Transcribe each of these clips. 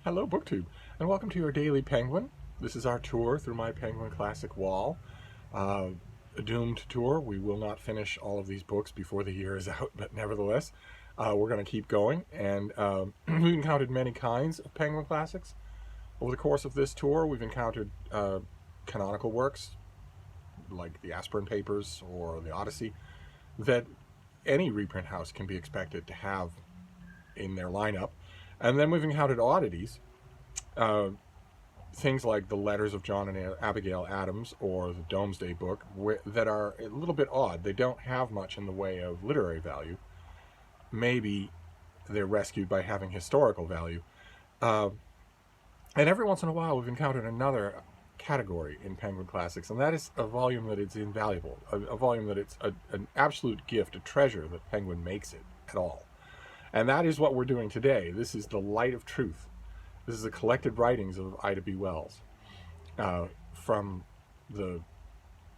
Hello, BookTube, and welcome to your Daily Penguin. This is our tour through my Penguin Classic wall. A doomed tour. We will not finish all of these books before the year is out, but nevertheless, we're going to keep going. And we've encountered many kinds of Penguin Classics. Over the course of this tour, we've encountered canonical works, like the Aspirin Papers or the Odyssey, that any reprint house can be expected to have in their lineup. And then we've encountered oddities, things like the Letters of John and Abigail Adams or the Domesday Book, that are a little bit odd. They don't have much in the way of literary value. Maybe they're rescued by having historical value. And every once in a while we've encountered another category in Penguin Classics, and that is a volume that is invaluable, a volume that it's an absolute gift, a treasure that Penguin makes it at all. And that is what we're doing today. This is The Light of Truth. This is the collected writings of Ida B. Wells from the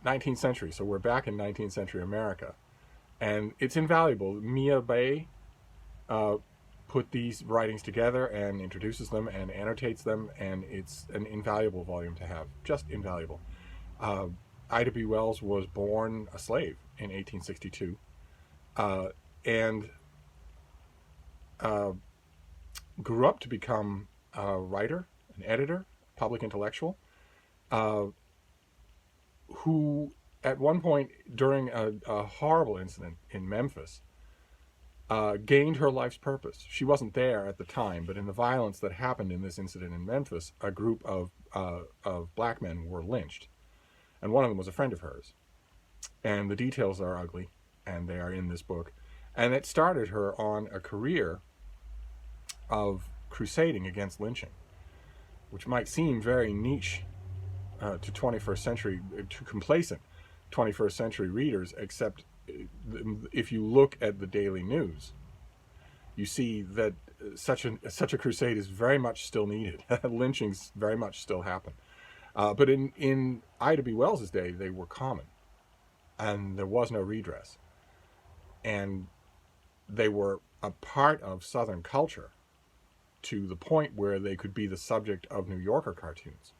19th century. So we're back in 19th century America. And it's invaluable. Mia Bay put these writings together and introduces them and annotates them, and it's an invaluable volume to have. Just invaluable. Ida B. Wells was born a slave in 1862. And grew up to become a writer, an editor, public intellectual, who at one point during a horrible incident in Memphis gained her life's purpose. She wasn't there at the time, but in the violence that happened in this incident in Memphis, a group of black men were lynched, and one of them was a friend of hers. And the details are ugly, and they are in this book. And it started her on a career of crusading against lynching, which might seem very niche to 21st century, to complacent 21st century readers, except if you look at the daily news, you see that such a crusade is very much still needed. Lynchings very much still happen. But in Ida B. Wells' day, they were common, and there was no redress. And they were a part of Southern culture to the point where they could be the subject of New Yorker cartoons.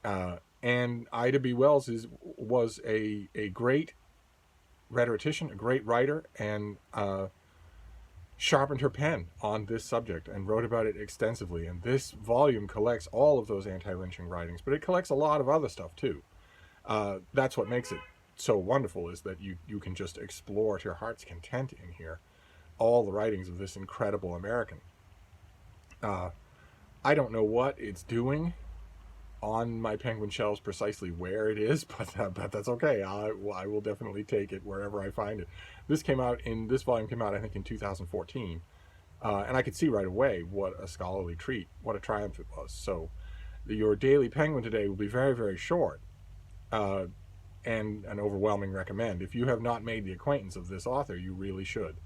And Ida B. Wells was a great rhetorician, a great writer, and sharpened her pen on this subject and wrote about it extensively. And this volume collects all of those anti-lynching writings, but it collects a lot of other stuff too. That's what makes it so wonderful, is that you can just explore to your heart's content in here all the writings of this incredible American. I don't know what it's doing on my Penguin shelves, precisely where it is, but that's okay. I will definitely take it wherever I find it. This volume came out I think in 2014, and I could see right away what a scholarly treat, what a triumph it was. So your Daily Penguin today will be very, very short, and an overwhelming recommend. If you have not made the acquaintance of this author, you really should.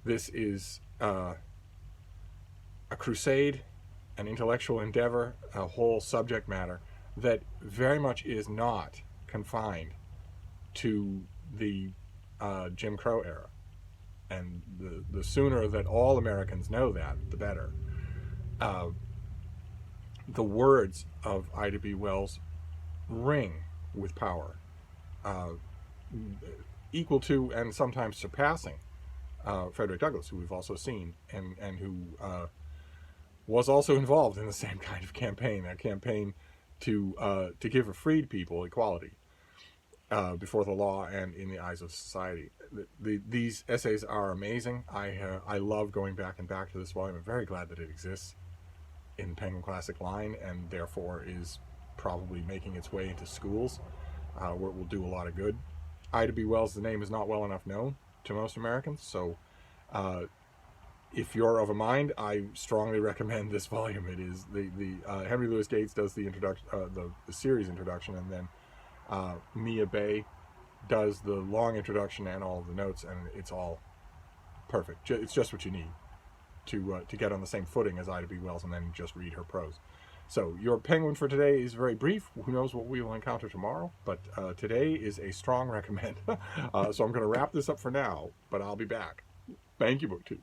This is a crusade, an intellectual endeavor, a whole subject matter that very much is not confined to the Jim Crow era. And the sooner that all Americans know that, the better. The words of Ida B. Wells ring with power, equal to and sometimes surpassing Frederick Douglass, who we've also seen, and who was also involved in the same kind of campaign, a campaign to give a freed people equality before the law and in the eyes of society. These essays are amazing. I love going back to this volume. I'm very glad that it exists in Penguin Classic line, and therefore is probably making its way into schools, where it will do a lot of good. Ida B. Wells, the name is not well enough known to most Americans, so if you're of a mind, I strongly recommend this volume. It is the Henry Louis Gates does the introduction, the series introduction, and then Mia Bay does the long introduction and all of the notes, and it's all perfect. It's just what you need to get on the same footing as Ida B. Wells, and then just read her prose. So your Penguin for today is very brief. Who knows what we will encounter tomorrow, but today is a strong recommend. So I'm going to wrap this up for now, but I'll be back. Thank you, BookTube.